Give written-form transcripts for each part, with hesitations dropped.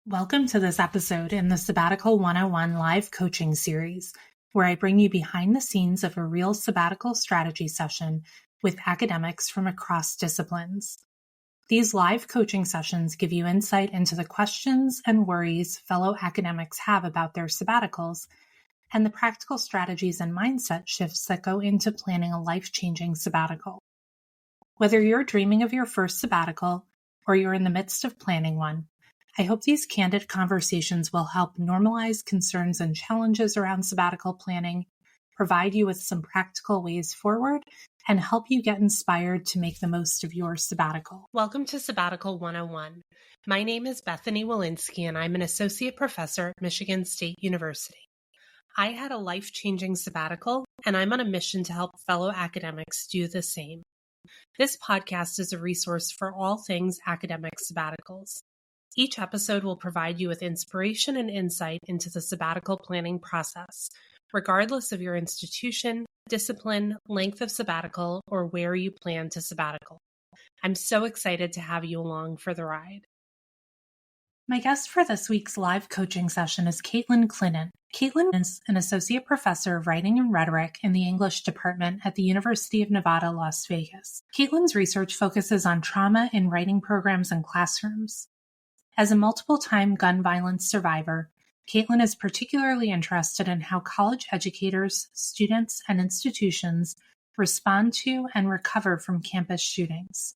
Welcome to this episode in the Sabbatical 101 live coaching series, where I bring you behind the scenes of a real sabbatical strategy session with academics from across disciplines. These live coaching sessions give you insight into the questions and worries fellow academics have about their sabbaticals and the practical strategies and mindset shifts that go into planning a life-changing sabbatical. Whether you're dreaming of your first sabbatical or you're in the midst of planning one, I hope these candid conversations will help normalize concerns and challenges around sabbatical planning, provide you with some practical ways forward, and help you get inspired to make the most of your sabbatical. Welcome to Sabbatical 101. My name is Bethany Walensky, and I'm an associate professor at Michigan State University. I had a life-changing sabbatical, and I'm on a mission to help fellow academics do the same. This podcast is a resource for all things academic sabbaticals. Each episode will provide you with inspiration and insight into the sabbatical planning process, regardless of your institution, discipline, length of sabbatical, or where you plan to sabbatical. I'm so excited to have you along for the ride. My guest for this week's live coaching session is Kaitlin Clinnin. Kaitlin is an associate professor of writing and rhetoric in the English department at the University of Nevada, Las Vegas. Kaitlin's research focuses on trauma in writing programs and classrooms. As a multiple-time gun violence survivor, Kaitlin is particularly interested in how college educators, students, and institutions respond to and recover from campus shootings.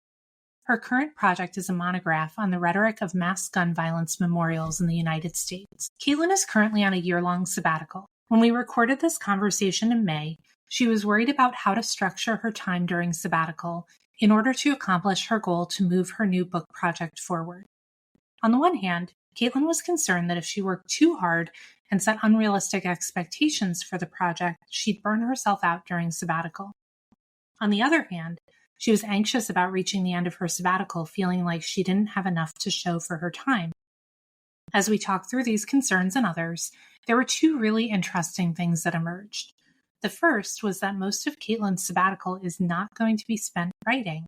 Her current project is a monograph on the rhetoric of mass gun violence memorials in the United States. Kaitlin is currently on a year-long sabbatical. When we recorded this conversation in May, she was worried about how to structure her time during sabbatical in order to accomplish her goal to move her new book project forward. On the one hand, Kaitlin was concerned that if she worked too hard and set unrealistic expectations for the project, she'd burn herself out during sabbatical. On the other hand, she was anxious about reaching the end of her sabbatical, feeling like she didn't have enough to show for her time. As we talked through these concerns and others, there were two really interesting things that emerged. The first was that most of Kaitlin's sabbatical is not going to be spent writing.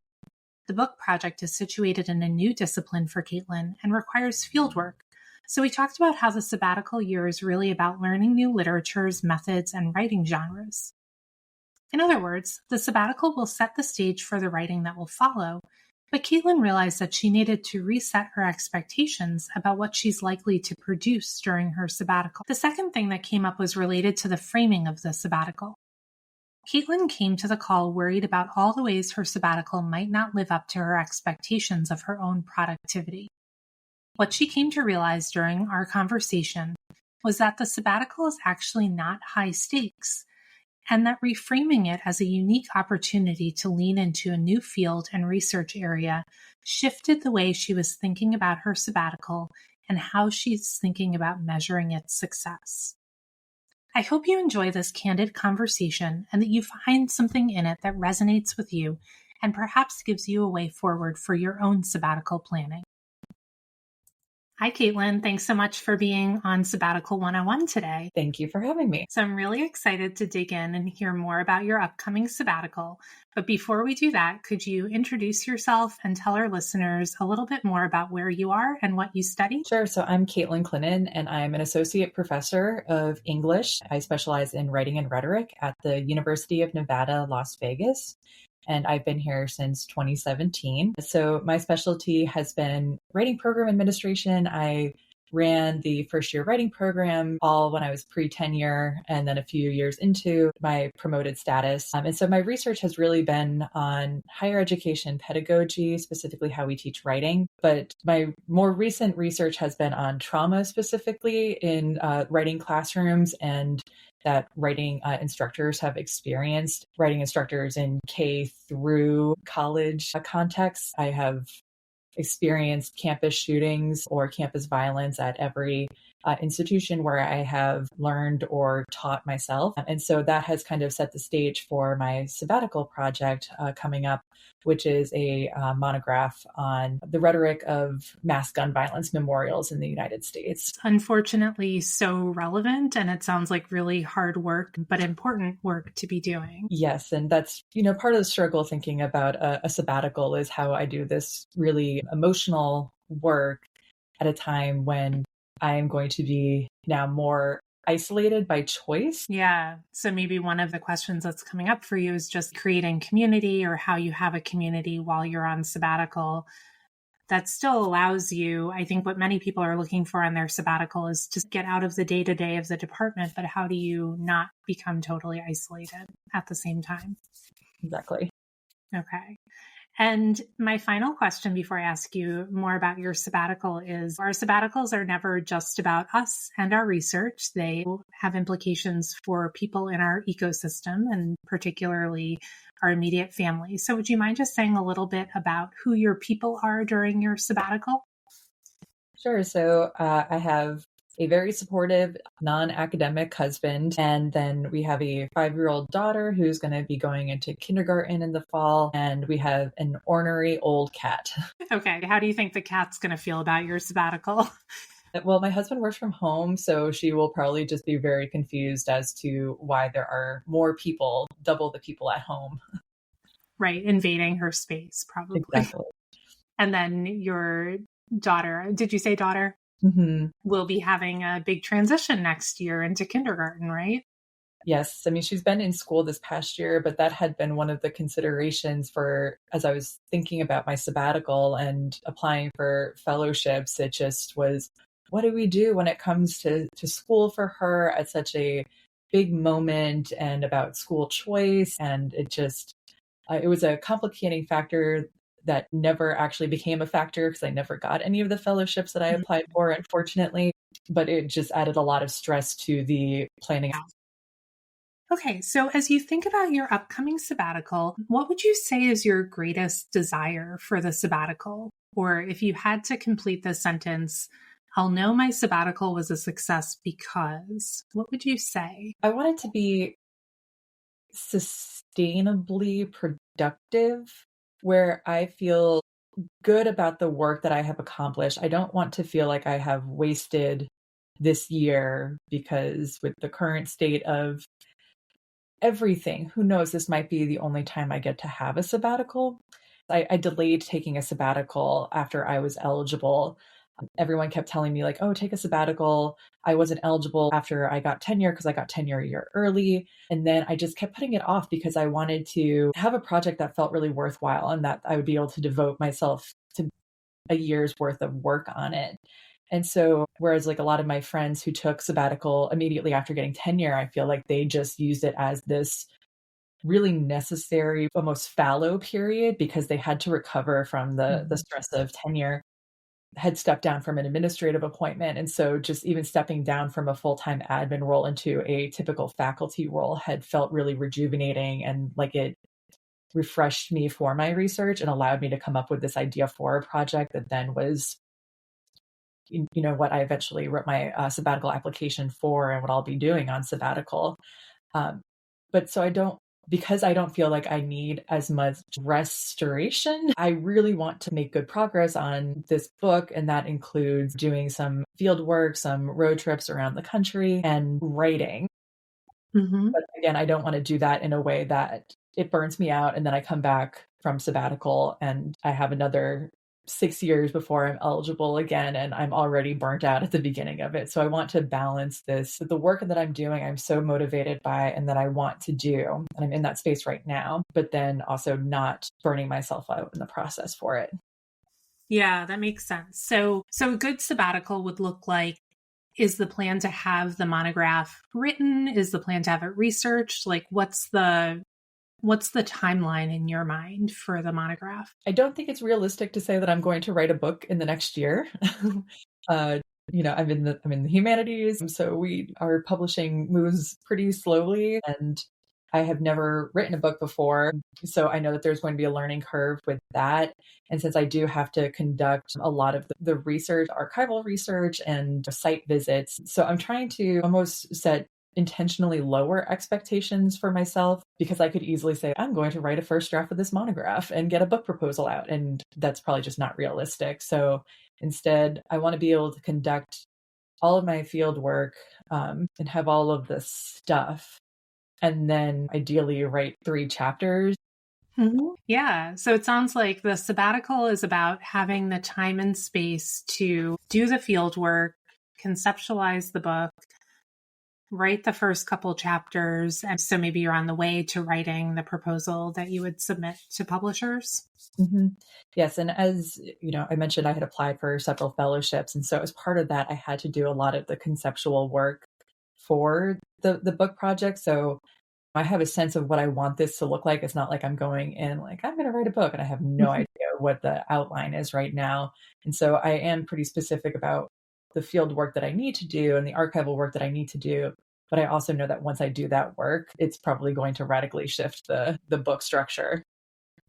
The book project is situated in a new discipline for Kaitlin and requires fieldwork. So we talked about how the sabbatical year is really about learning new literatures, methods, and writing genres. In other words, the sabbatical will set the stage for the writing that will follow, but Kaitlin realized that she needed to reset her expectations about what she's likely to produce during her sabbatical. The second thing that came up was related to the framing of the sabbatical. Kaitlin came to the call worried about all the ways her sabbatical might not live up to her expectations of her own productivity. What she came to realize during our conversation was that the sabbatical is actually not high stakes, and that reframing it as a unique opportunity to lean into a new field and research area shifted the way she was thinking about her sabbatical and how she's thinking about measuring its success. I hope you enjoy this candid conversation and that you find something in it that resonates with you and perhaps gives you a way forward for your own sabbatical planning. Hi, Kaitlin. Thanks so much for being on Sabbatical 101 today. Thank you for having me. So I'm really excited to dig in and hear more about your upcoming sabbatical. But before we do that, could you introduce yourself and tell our listeners a little bit more about where you are and what you study? Sure. So I'm Kaitlin Clinnin, and I'm an associate professor of English. I specialize in writing and rhetoric at the University of Nevada, Las Vegas. And I've been here since 2017. So my specialty has been writing program administration. I ran the first year writing program all when I was pre-tenure and then a few years into my promoted status. And so my research has really been on higher education pedagogy, specifically how we teach writing. But my more recent research has been on trauma specifically in writing classrooms and that writing instructors have experienced. Writing instructors in K through college contexts. I have experienced campus shootings or campus violence at every institution where I have learned or taught myself. And so that has kind of set the stage for my sabbatical project coming up, which is a monograph on the rhetoric of mass gun violence memorials in the United States. Unfortunately, so relevant, and it sounds like really hard work, but important work to be doing. Yes, and that's, part of the struggle thinking about a sabbatical is how I do this really emotional work at a time when I am going to be now more isolated by choice. Yeah. So maybe one of the questions that's coming up for you is just creating community or how you have a community while you're on sabbatical. That still allows you, I think what many people are looking for on their sabbatical is to get out of the day-to-day of the department, but how do you not become totally isolated at the same time? Exactly. Okay. And my final question before I ask you more about your sabbatical is our sabbaticals are never just about us and our research. They have implications for people in our ecosystem and particularly our immediate family. So would you mind just saying a little bit about who your people are during your sabbatical? Sure. So I have a very supportive, non-academic husband. And then we have a 5-year-old daughter who's going to be going into kindergarten in the fall. And we have an ornery old cat. Okay. How do you think the cat's going to feel about your sabbatical? Well, my husband works from home, so she will probably just be very confused as to why there are more people, double the people at home. Right. Invading her space, probably. Exactly. And then your daughter, did you say daughter? Mm-hmm. Will be having a big transition next year into kindergarten, right? Yes. I mean, she's been in school this past year, but that had been one of the considerations for as I was thinking about my sabbatical and applying for fellowships. It just was, what do we do when it comes to school for her at such a big moment and about school choice? And it was a complicating factor that never actually became a factor because I never got any of the fellowships that I applied for, unfortunately. But it just added a lot of stress to the planning. Okay, so as you think about your upcoming sabbatical, what would you say is your greatest desire for the sabbatical? Or if you had to complete this sentence, I'll know my sabbatical was a success because, what would you say? I want it to be sustainably productive, where I feel good about the work that I have accomplished. I don't want to feel like I have wasted this year because with the current state of everything, who knows, this might be the only time I get to have a sabbatical. I delayed taking a sabbatical after I was eligible. Everyone kept telling me like, oh, take a sabbatical. I wasn't eligible after I got tenure because I got tenure a year early. And then I just kept putting it off because I wanted to have a project that felt really worthwhile and that I would be able to devote myself to a year's worth of work on it. And so, whereas like a lot of my friends who took sabbatical immediately after getting tenure, I feel like they just used it as this really necessary, almost fallow period because they had to recover from the stress of tenure, had stepped down from an administrative appointment. And so just even stepping down from a full-time admin role into a typical faculty role had felt really rejuvenating and like it refreshed me for my research and allowed me to come up with this idea for a project that then was what I eventually wrote my sabbatical application for and what I'll be doing on sabbatical. But so because I don't feel like I need as much restoration, I really want to make good progress on this book. And that includes doing some field work, some road trips around the country and writing. Mm-hmm. But again, I don't want to do that in a way that it burns me out. And then I come back from sabbatical and I have another 6 years before I'm eligible again, and I'm already burnt out at the beginning of it. So I want to balance this. The work that I'm doing, I'm so motivated by and that I want to do. And I'm in that space right now, but then also not burning myself out in the process for it. Yeah, that makes sense. So a good sabbatical would look like, is the plan to have the monograph written? Is the plan to have it researched? Like What's the timeline in your mind for the monograph? I don't think it's realistic to say that I'm going to write a book in the next year. I'm in the humanities, so our publishing moves pretty slowly, and I have never written a book before. So I know that there's going to be a learning curve with that. And since I do have to conduct a lot of the research, archival research and site visits, so I'm trying to almost set intentionally lower expectations for myself because I could easily say, I'm going to write a first draft of this monograph and get a book proposal out. And that's probably just not realistic. So instead, I want to be able to conduct all of my field work and have all of this stuff. And then ideally write 3 chapters. Mm-hmm. Yeah. So it sounds like the sabbatical is about having the time and space to do the field work, conceptualize the book, write the first couple chapters. And so maybe you're on the way to writing the proposal that you would submit to publishers. Mm-hmm. Yes. And as you know, I mentioned I had applied for several fellowships. And so as part of that, I had to do a lot of the conceptual work for the book project. So I have a sense of what I want this to look like. It's not like I'm going in like, I'm going to write a book and I have no idea what the outline is right now. And so I am pretty specific about the field work that I need to do and the archival work that I need to do. But I also know that once I do that work, it's probably going to radically shift the book structure.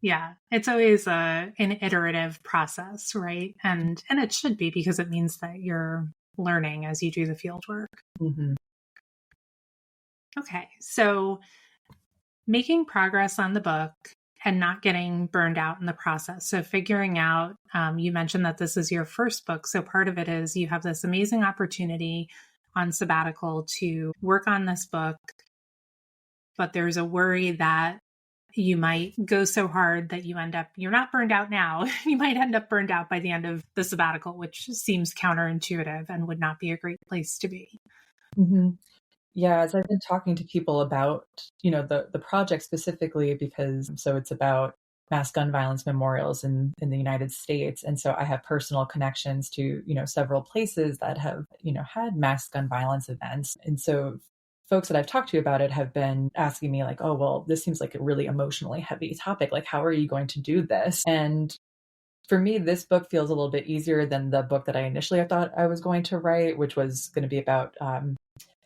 Yeah, it's always an iterative process, right? And it should be, because it means that you're learning as you do the field work. Mm-hmm. Okay, so making progress on the book and not getting burned out in the process. So figuring out, you mentioned that this is your first book. So part of it is you have this amazing opportunity on sabbatical to work on this book, but there's a worry that you might go so hard that you're not burned out now. You might end up burned out by the end of the sabbatical, which seems counterintuitive and would not be a great place to be. Mm-hmm. Yeah, as I've been talking to people about, the project specifically, because so it's about mass gun violence memorials in the United States. And so I have personal connections to, several places that have, had mass gun violence events. And so folks that I've talked to about it have been asking me like, oh, well, this seems like a really emotionally heavy topic. Like, how are you going to do this? And for me, this book feels a little bit easier than the book that I initially thought I was going to write, which was going to be about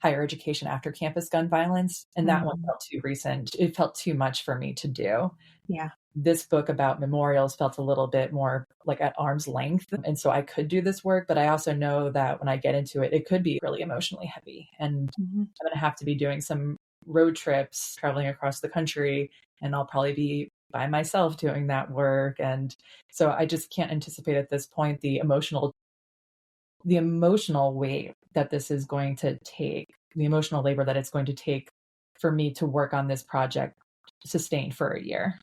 higher education after campus gun violence. And that one felt too recent. It felt too much for me to do. Yeah. This book about memorials felt a little bit more like at arm's length. And so I could do this work, but I also know that when I get into it, it could be really emotionally heavy. And I'm going to have to be doing some road trips, traveling across the country, and I'll probably be by myself doing that work. And so I just can't anticipate at this point the emotional weight that this is going to take, the emotional labor that it's going to take for me to work on this project sustained for a year.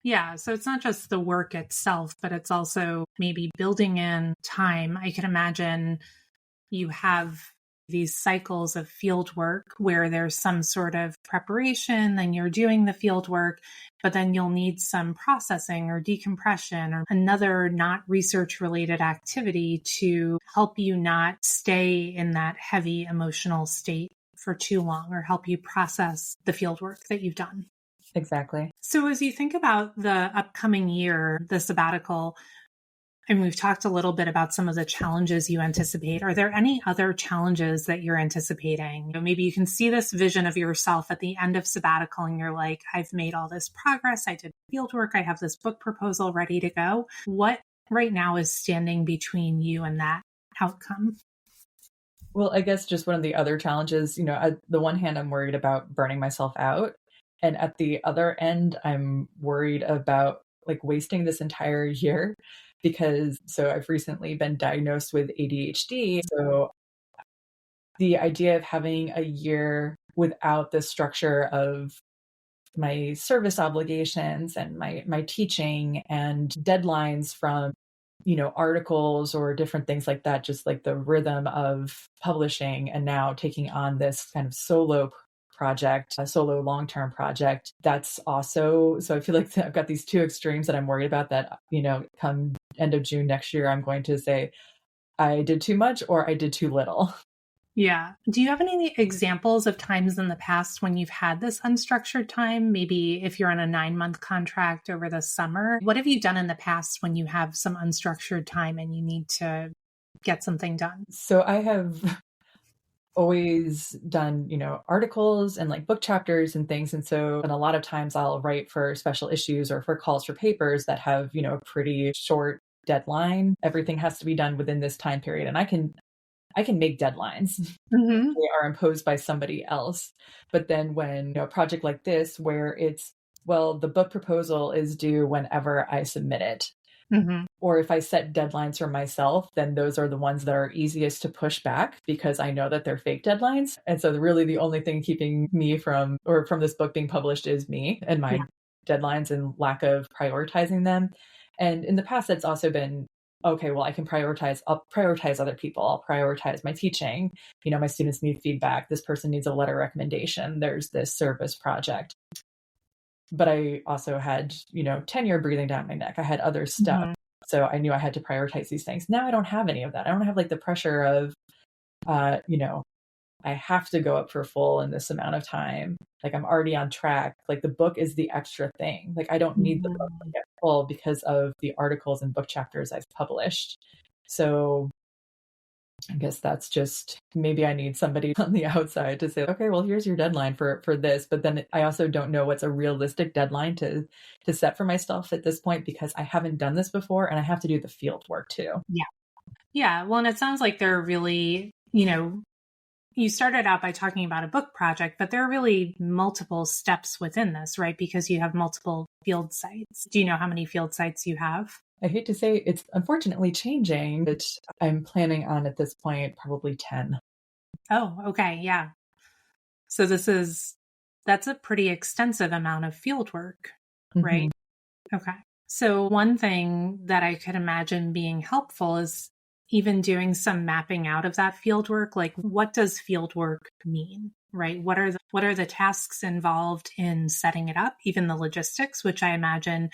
Yeah. So it's not just the work itself, but it's also maybe building in time. I can imagine you have these cycles of field work where there's some sort of preparation, then you're doing the field work, but then you'll need some processing or decompression or another not research related activity to help you not stay in that heavy emotional state for too long, or help you process the field work that you've done. Exactly. So as you think about the upcoming year, the sabbatical, and we've talked a little bit about some of the challenges you anticipate. Are there any other challenges that you're anticipating? Maybe you can see this vision of yourself at the end of sabbatical and you're like, I've made all this progress. I did field work. I have this book proposal ready to go. What right now is standing between you and that outcome? Well, I guess just one of the other challenges, on the one hand, I'm worried about burning myself out. And at the other end, I'm worried about like wasting this entire year because I've recently been diagnosed with ADHD. So the idea of having a year without the structure of my service obligations and my teaching and deadlines from, articles or different things like that, just like the rhythm of publishing and now taking on this kind of solo project, a solo long-term project. That's also, so I feel like I've got these two extremes that I'm worried about that, come end of June next year, I'm going to say I did too much or I did too little. Yeah. Do you have any examples of times in the past when you've had this unstructured time? Maybe if you're on a 9-month contract over the summer, what have you done in the past when you have some unstructured time and you need to get something done? So I have always done, articles and like book chapters and things. And a lot of times I'll write for special issues or for calls for papers that have, a pretty short deadline. Everything has to be done within this time period. And I can make deadlines. Mm-hmm. They are imposed by somebody else. But then when a project like this, where it's, well, the book proposal is due whenever I submit it. Mm-hmm. Or if I set deadlines for myself, then those are the ones that are easiest to push back because I know that they're fake deadlines. And so really the only thing keeping me from this book being published is me and my deadlines and lack of prioritizing them. And in the past, that's also been okay, well, I'll prioritize other people. I'll prioritize my teaching. My students need feedback. This person needs a letter recommendation. There's this service project. But I also had, tenure breathing down my neck. I had other stuff. Mm-hmm. So I knew I had to prioritize these things. Now I don't have any of that. I don't have like the pressure of, I have to go up for full in this amount of time. Like I'm already on track. Like the book is the extra thing. Like I don't need the book to get full because of the articles and book chapters I've published. So I guess that's just, maybe I need somebody on the outside to say, okay, well, here's your deadline for this. But then I also don't know what's a realistic deadline to set for myself at this point, because I haven't done this before and I have to do the field work too. Yeah. Yeah. Well, and it sounds like there are really, you started out by talking about a book project, but there are really multiple steps within this, right? Because you have multiple field sites. Do you know how many field sites you have? I hate to say it's unfortunately changing, but I'm planning on at this point probably 10. Oh, okay. Yeah. So that's a pretty extensive amount of field work, right? Mm-hmm. Okay. So one thing that I could imagine being helpful is even doing some mapping out of that field work. Like, what does field work mean, right? What are the tasks involved in setting it up, even the logistics, which I imagine,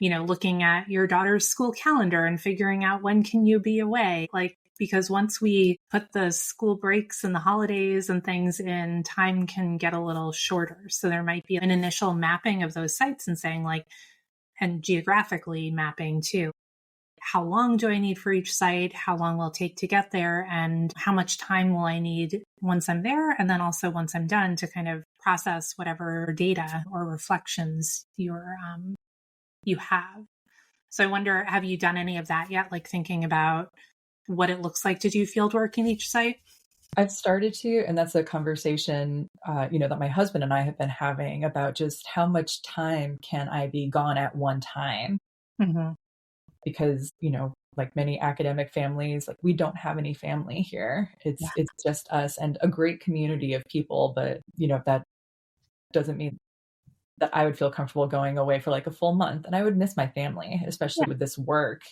looking at your daughter's school calendar and figuring out when can you be away, because once we put the school breaks and the holidays and things in, time can get a little shorter. So there might be an initial mapping of those sites and saying and geographically mapping too. How long do I need for each site? How long will it take to get there? And how much time will I need once I'm there? And then also once I'm done to kind of process whatever data or reflections you have. So I wonder, have you done any of that yet? Like thinking about what it looks like to do field work in each site? I've started to, and that's a conversation, that my husband and I have been having about just how much time can I be gone at one time? Mm-hmm. Because, like many academic families, like we don't have any family here. It's just us and a great community of people. But, that doesn't mean that I would feel comfortable going away for like a full month. And I would miss my family, especially with this work.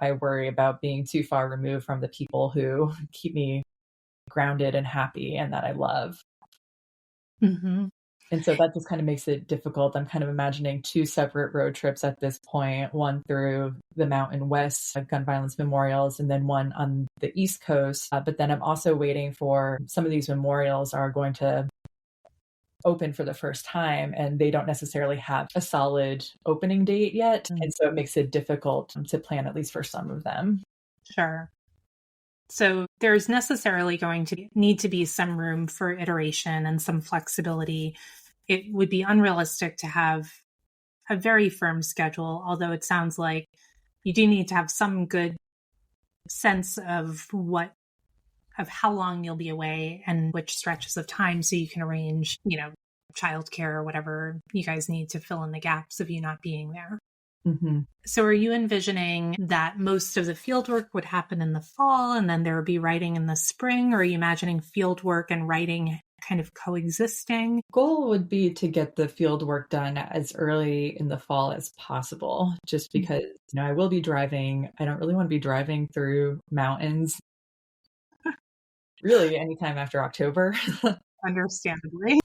I worry about being too far removed from the people who keep me grounded and happy and that I love. Mm-hmm. And so that just kind of makes it difficult. I'm kind of imagining 2 separate road trips at this point, one through the Mountain West gun violence memorials, and then one on the East Coast. But then I'm also waiting for some of these memorials are going to open for the first time, and they don't necessarily have a solid opening date yet. Mm-hmm. And so it makes it difficult to plan, at least for some of them. Sure. So there's necessarily going to need to be some room for iteration and some flexibility. It would be unrealistic to have a very firm schedule, although it sounds like you do need to have some good sense of how long you'll be away and which stretches of time, so you can arrange, childcare or whatever you guys need to fill in the gaps of you not being there. Mm-hmm. So are you envisioning that most of the field work would happen in the fall and then there would be writing in the spring? Or are you imagining field work and writing kind of coexisting? Goal would be to get the field work done as early in the fall as possible, just because, I will be driving. I don't really want to be driving through mountains really anytime after October. Understandably.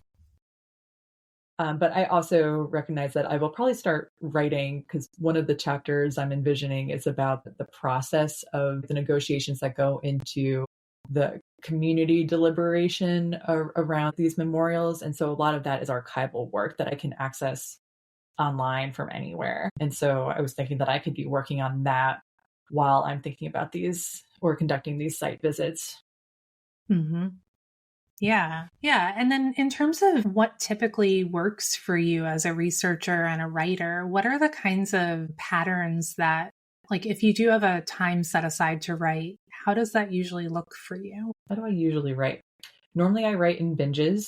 But I also recognize that I will probably start writing, because one of the chapters I'm envisioning is about the process of the negotiations that go into the community deliberation around these memorials. And so a lot of that is archival work that I can access online from anywhere. And so I was thinking that I could be working on that while I'm thinking about these or conducting these site visits. Mm-hmm. Yeah. Yeah. And then in terms of what typically works for you as a researcher and a writer, what are the kinds of patterns that, like, if you do have a time set aside to write, how does that usually look for you? How do I usually write? Normally I write in binges.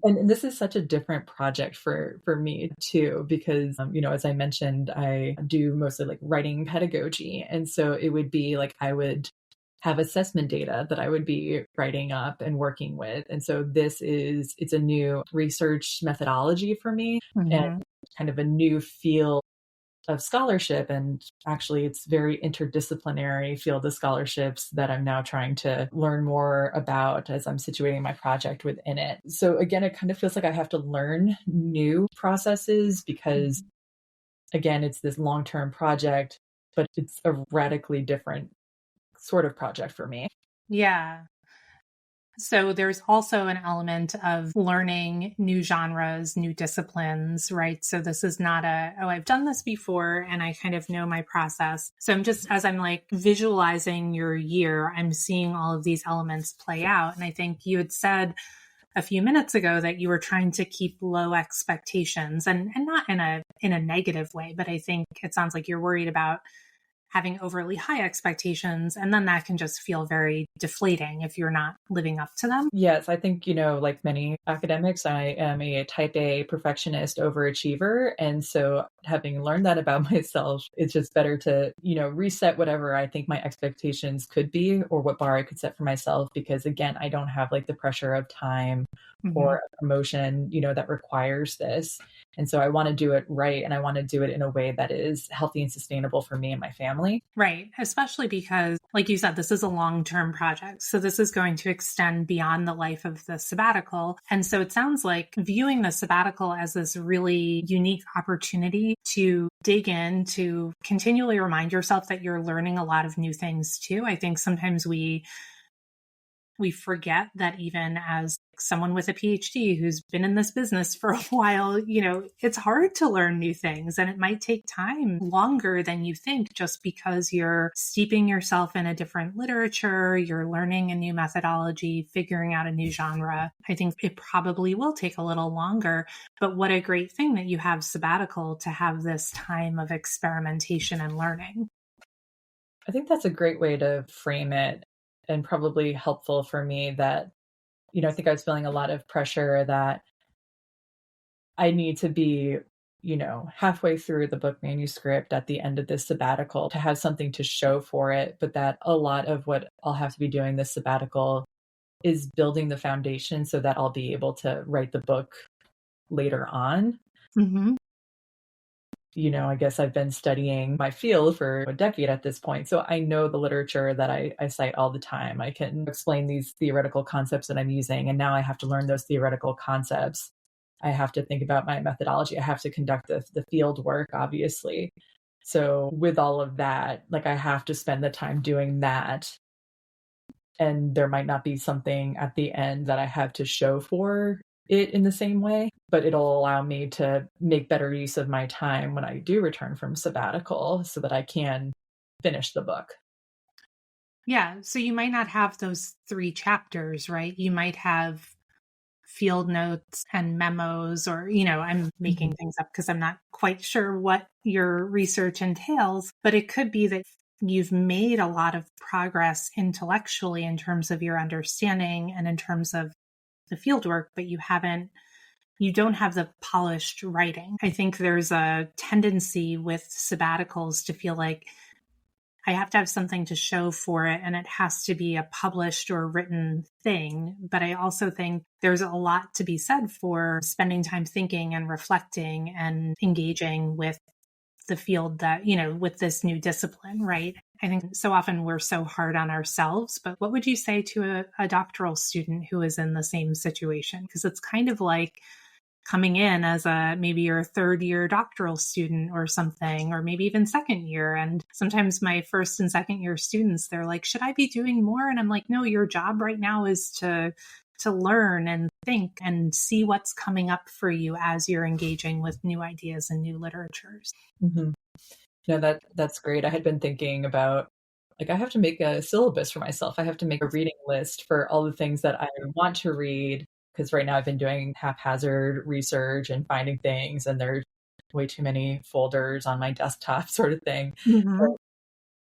And this is such a different project for me too, because, as I mentioned, I do mostly like writing pedagogy. And so it would be like, I would have assessment data that I would be writing up and working with. And so it's a new research methodology for me, mm-hmm. and kind of a new field of scholarship. And actually, it's very interdisciplinary field of scholarships that I'm now trying to learn more about as I'm situating my project within it. So again, it kind of feels like I have to learn new processes because, again, it's this long-term project, but it's a radically different sort of project for me. Yeah. So there's also an element of learning new genres, new disciplines, right? So this is not I've done this before and I kind of know my process. So as I'm like visualizing your year, I'm seeing all of these elements play out. And I think you had said a few minutes ago that you were trying to keep low expectations and not in a negative way, but I think it sounds like you're worried about having overly high expectations. And then that can just feel very deflating if you're not living up to them. Yes, I think, like many academics, I am a type A perfectionist overachiever. And so having learned that about myself, it's just better to, reset whatever I think my expectations could be or what bar I could set for myself. Because again, I don't have like the pressure of time or a promotion, that requires this. And so I want to do it right. And I want to do it in a way that is healthy and sustainable for me and my family. Right. Especially because, like you said, this is a long-term project. So this is going to extend beyond the life of the sabbatical. And so it sounds like viewing the sabbatical as this really unique opportunity to dig in, to continually remind yourself that you're learning a lot of new things too. I think sometimes we forget that even as someone with a PhD who's been in this business for a while, it's hard to learn new things and it might take time longer than you think just because you're steeping yourself in a different literature, you're learning a new methodology, figuring out a new genre. I think it probably will take a little longer, but what a great thing that you have sabbatical to have this time of experimentation and learning. I think that's a great way to frame it and probably helpful for me that, I think I was feeling a lot of pressure that I need to be, halfway through the book manuscript at the end of this sabbatical to have something to show for it. But that a lot of what I'll have to be doing this sabbatical is building the foundation so that I'll be able to write the book later on. Mm-hmm. I guess I've been studying my field for a decade at this point. So I know the literature that I cite all the time. I can explain these theoretical concepts that I'm using. And now I have to learn those theoretical concepts. I have to think about my methodology. I have to conduct the field work, obviously. So with all of that, like I have to spend the time doing that. And there might not be something at the end that I have to show for it in the same way, but it'll allow me to make better use of my time when I do return from sabbatical so that I can finish the book. Yeah. So you might not have those 3 chapters, right? You might have field notes and memos, or, I'm making things up because I'm not quite sure what your research entails, but it could be that you've made a lot of progress intellectually in terms of your understanding and in terms of the field work, but you don't have the polished writing. I think there's a tendency with sabbaticals to feel like I have to have something to show for it and it has to be a published or written thing. But I also think there's a lot to be said for spending time thinking and reflecting and engaging with the field that, with this new discipline, right? I think so often we're so hard on ourselves, but what would you say to a doctoral student who is in the same situation? Because it's kind of like coming in as maybe your 3rd year doctoral student or something, or maybe even 2nd year. And sometimes my 1st and 2nd year students, they're like, should I be doing more? And I'm like, no, your job right now is to learn and think and see what's coming up for you as you're engaging with new ideas and new literatures. Mm-hmm. That's great. I had been thinking about, like, I have to make a syllabus for myself. I have to make a reading list for all the things that I want to read. Because right now I've been doing haphazard research and finding things, and there's way too many folders on my desktop sort of thing. Mm-hmm.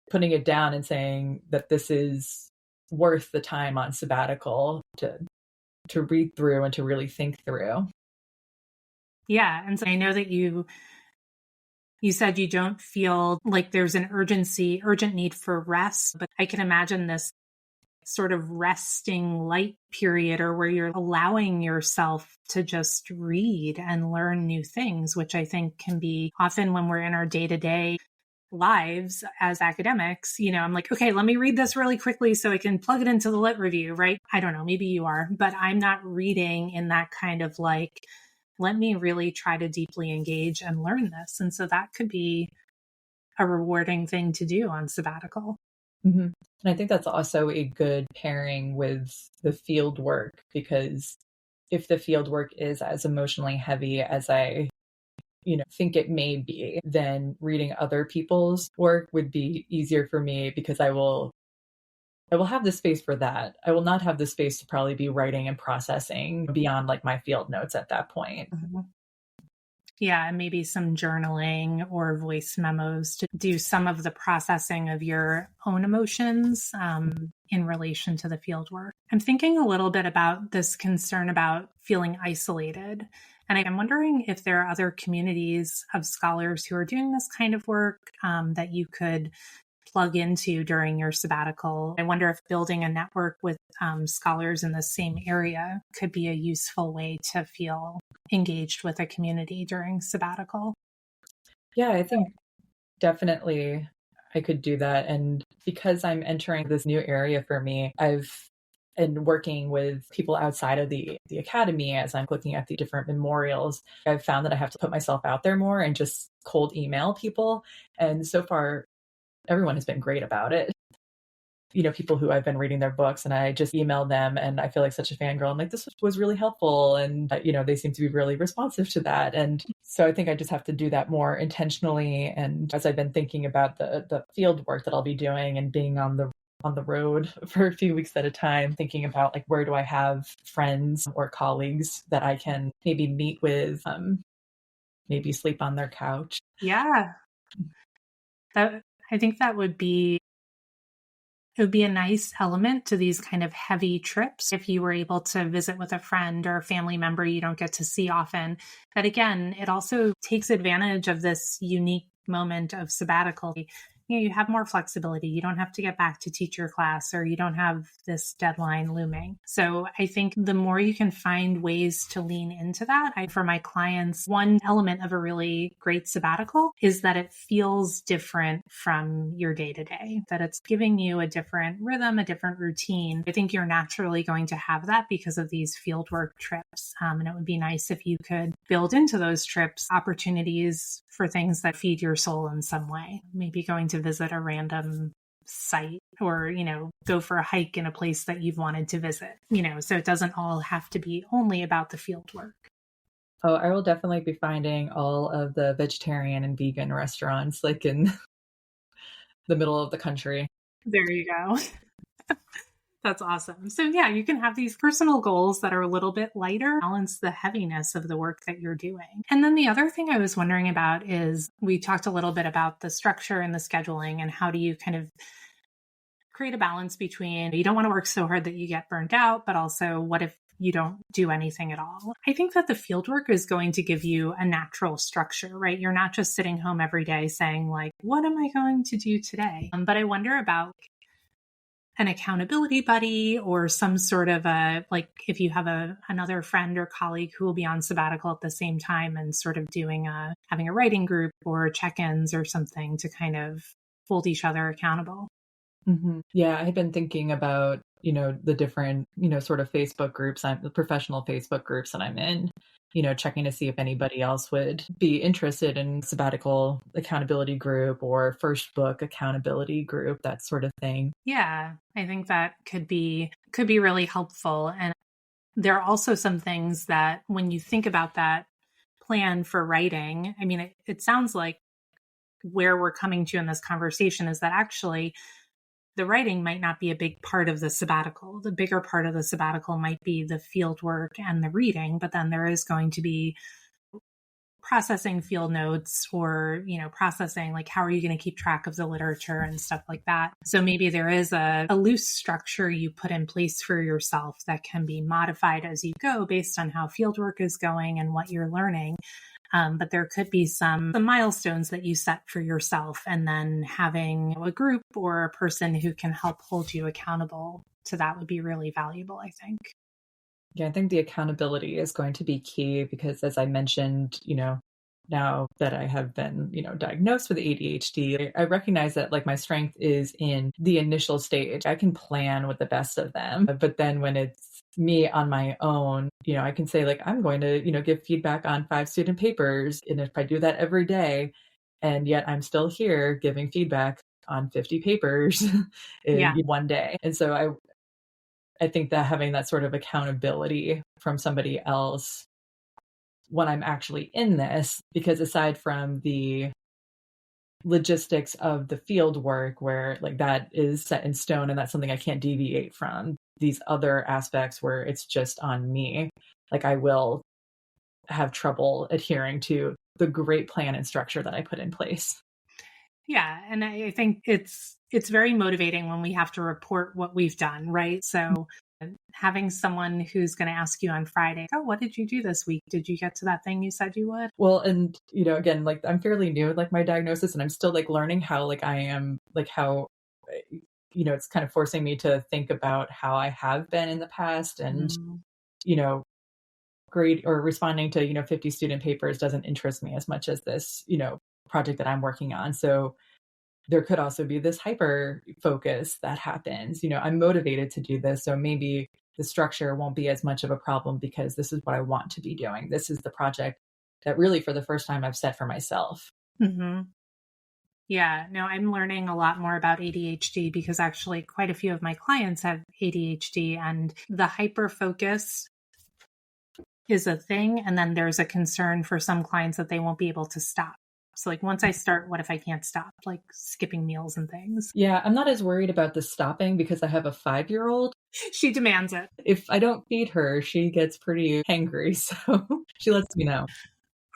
Putting it down and saying that this is worth the time on sabbatical to read through and to really think through. Yeah. And so I know that you said you don't feel like there's an urgent need for rest, but I can imagine this sort of resting light period, or where you're allowing yourself to just read and learn new things, which I think can be often when we're in our day-to-day lives as academics, I'm like, okay, let me read this really quickly so I can plug it into the lit review, right? I don't know, maybe you are, but I'm not reading in that kind of like, let me really try to deeply engage and learn this. And so that could be a rewarding thing to do on sabbatical. And I think that's also a good pairing with the field work, because if the field work is as emotionally heavy as I think it may be, then reading other people's work would be easier for me, because I will have the space for that. I will not have the space to probably be writing and processing beyond like my field notes at that point. Yeah, and maybe some journaling or voice memos to do some of the processing of your own emotions in relation to the field work. I'm thinking a little bit about this concern about feeling isolated. And I'm wondering if there are other communities of scholars who are doing this kind of work that you could plug into during your sabbatical. I wonder if building a network with scholars in the same area could be a useful way to feel engaged with a community during sabbatical. Yeah, I think definitely I could do that. And because I'm entering this new area for me, and working with people outside of the academy, as I'm looking at the different memorials, I've found that I have to put myself out there more and just cold email people. And so far, everyone has been great about it. People who I've been reading their books, and I just emailed them, and I feel like such a fangirl. I'm like, this was really helpful. And, they seem to be really responsive to that. And so I think I just have to do that more intentionally. And as I've been thinking about the field work that I'll be doing and being on the road for a few weeks at a time, thinking about like, where do I have friends or colleagues that I can maybe meet with, maybe sleep on their couch. Yeah. I think that would be a nice element to these kind of heavy trips. If you were able to visit with a friend or a family member you don't get to see often, that again, it also takes advantage of this unique moment of sabbatical. You have more flexibility. You don't have to get back to teach your class, or you don't have this deadline looming. So I think the more you can find ways to lean into that, for my clients, one element of a really great sabbatical is that it feels different from your day-to-day, that it's giving you a different rhythm, a different routine. I think you're naturally going to have that because of these fieldwork trips. And it would be nice if you could build into those trips opportunities for things that feed your soul in some way. Maybe going to visit a random site, or, go for a hike in a place that you've wanted to visit, so it doesn't all have to be only about the field work. Oh, I will definitely be finding all of the vegetarian and vegan restaurants like in the middle of the country. There you go. That's awesome. So yeah, you can have these personal goals that are a little bit lighter, balance the heaviness of the work that you're doing. And then the other thing I was wondering about is, we talked a little bit about the structure and the scheduling, and how do you kind of create a balance between, you don't want to work so hard that you get burnt out, but also what if you don't do anything at all? I think that the fieldwork is going to give you a natural structure, right? You're not just sitting home every day saying like, what am I going to do today? But I wonder about an accountability buddy, or some sort of like if you have another friend or colleague who will be on sabbatical at the same time, and sort of having a writing group or check-ins or something to kind of hold each other accountable. Yeah, I had been thinking about, the different, sort of Facebook groups, the professional Facebook groups that I'm in, checking to see if anybody else would be interested in sabbatical accountability group or first book accountability group, that sort of thing. Yeah, I think that could be really helpful. And there are also some things that when you think about that plan for writing, I mean, it sounds like where we're coming to in this conversation is that actually the writing might not be a big part of the sabbatical. The bigger part of the sabbatical might be the field work and the reading, but then there is going to be processing field notes, or, processing, like, how are you going to keep track of the literature and stuff like that. So maybe there is a loose structure you put in place for yourself that can be modified as you go based on how fieldwork is going and what you're learning. But there could be some milestones that you set for yourself, and then having a group or a person who can help hold you accountable to that would be really valuable, I think. Yeah, I think the accountability is going to be key because, as I mentioned, now that I have been, diagnosed with ADHD, I recognize that like my strength is in the initial stage. I can plan with the best of them, but then when it's me on my own, I can say like, I'm going to, give feedback on 5 student papers. And if I do that every day, and yet I'm still here giving feedback on 50 papers in one day. And so I think that having that sort of accountability from somebody else when I'm actually in this, because aside from the logistics of the field work where like that is set in stone and that's something I can't deviate from, these other aspects where it's just on me, like I will have trouble adhering to the great plan and structure that I put in place. Yeah. And I think it's very motivating when we have to report what we've done, right? So having someone who's going to ask you on Friday, oh, what did you do this week? Did you get to that thing you said you would? Well, and, again, like I'm fairly new with like my diagnosis and I'm still like learning how like I am, like how, it's kind of forcing me to think about how I have been in the past and, grade or responding to, 50 student papers doesn't interest me as much as this, project that I'm working on. So there could also be this hyper focus that happens. I'm motivated to do this. So maybe the structure won't be as much of a problem because this is what I want to be doing. This is the project that really for the first time I've set for myself. Mm-hmm. Yeah, no, I'm learning a lot more about ADHD because actually quite a few of my clients have ADHD and the hyper focus is a thing. And then there's a concern for some clients that they won't be able to stop. So like once I start, what if I can't stop? Like skipping meals and things. Yeah, I'm not as worried about the stopping because I have a 5-year-old. She demands it. If I don't feed her, she gets pretty hangry. So she lets me know.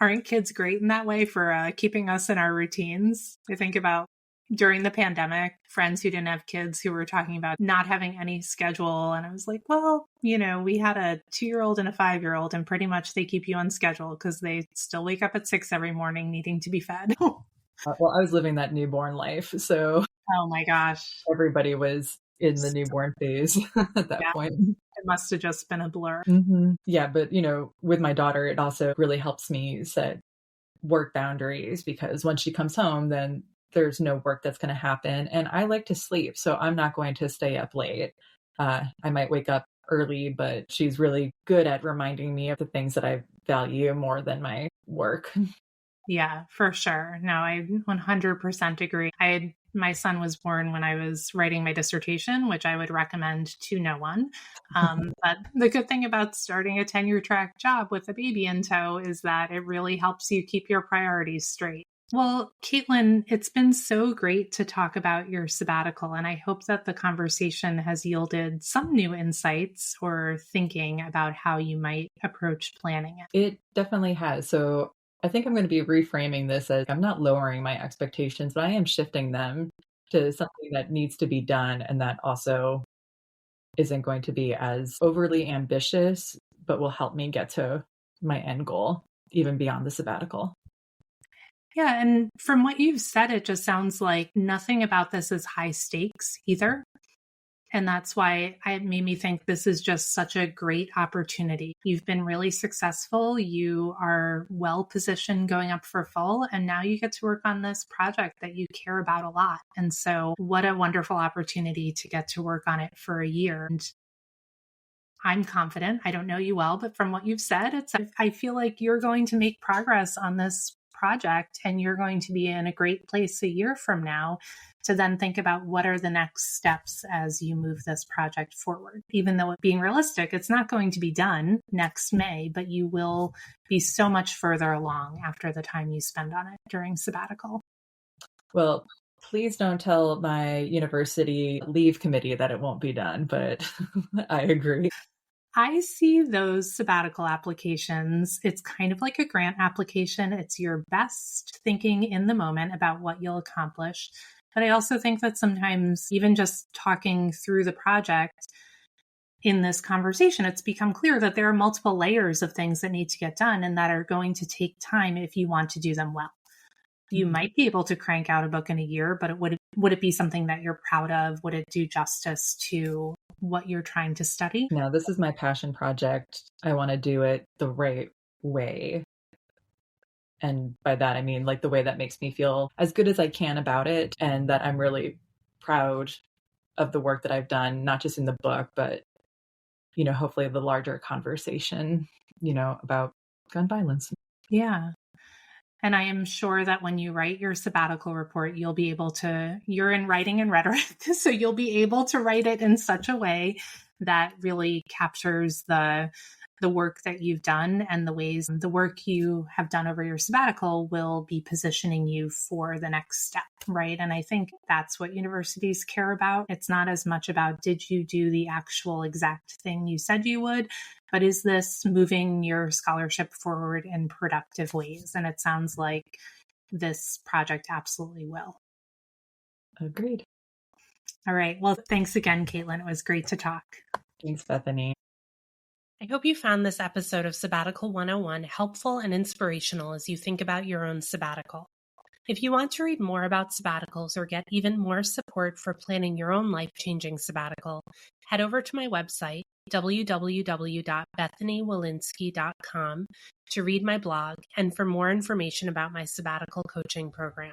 Aren't kids great in that way for keeping us in our routines? I think about during the pandemic, friends who didn't have kids who were talking about not having any schedule. And I was like, well, we had a 2-year-old and a 5-year-old and pretty much they keep you on schedule because they still wake up at 6 every morning needing to be fed. Well, I was living that newborn life. So oh my gosh. Everybody was in the newborn phase at that point. It must have just been a blur. Mm-hmm. Yeah. But, with my daughter, it also really helps me set work boundaries because once she comes home, then there's no work that's going to happen. And I like to sleep, so I'm not going to stay up late. I might wake up early, but she's really good at reminding me of the things that I value more than my work. Yeah, for sure. No, I 100% agree. My son was born when I was writing my dissertation, which I would recommend to no one. But the good thing about starting a tenure track job with a baby in tow is that it really helps you keep your priorities straight. Well, Kaitlin, it's been so great to talk about your sabbatical, and I hope that the conversation has yielded some new insights or thinking about how you might approach planning it. It definitely has. So I think I'm going to be reframing this as I'm not lowering my expectations, but I am shifting them to something that needs to be done and that also isn't going to be as overly ambitious, but will help me get to my end goal, even beyond the sabbatical. Yeah, and from what you've said, it just sounds like nothing about this is high stakes either. And that's why it made me think this is just such a great opportunity. You've been really successful. You are well positioned going up for fall. And now you get to work on this project that you care about a lot. And so what a wonderful opportunity to get to work on it for a year. And I'm confident. I don't know you well, but from what you've said, I feel like you're going to make progress on this project and you're going to be in a great place a year from now to then think about what are the next steps as you move this project forward. Even though being realistic, it's not going to be done next May, but you will be so much further along after the time you spend on it during sabbatical. Well, please don't tell my university leave committee that it won't be done, but I agree. I see those sabbatical applications. It's kind of like a grant application. It's your best thinking in the moment about what you'll accomplish. But I also think that sometimes even just talking through the project in this conversation, it's become clear that there are multiple layers of things that need to get done and that are going to take time if you want to do them well. You might be able to crank out a book in a year, but would it be something that you're proud of? Would it do justice to what you're trying to study? No, this is my passion project. I want to do it the right way. And by that, I mean like the way that makes me feel as good as I can about it, and that I'm really proud of the work that I've done, not just in the book, but, hopefully the larger conversation, about gun violence. Yeah. And I am sure that when you write your sabbatical report, you're in writing and rhetoric, so you'll be able to write it in such a way that really captures the work that you've done and the ways the work you have done over your sabbatical will be positioning you for the next step, right? And I think that's what universities care about. It's not as much about, did you do the actual exact thing you said you would, but is this moving your scholarship forward in productive ways? And it sounds like this project absolutely will. Agreed. All right. Well, thanks again, Kaitlin. It was great to talk. Thanks, Bethany. I hope you found this episode of Sabbatical 101 helpful and inspirational as you think about your own sabbatical. If you want to read more about sabbaticals or get even more support for planning your own life-changing sabbatical, head over to my website, www.bethanywolinsky.com, to read my blog and for more information about my sabbatical coaching program.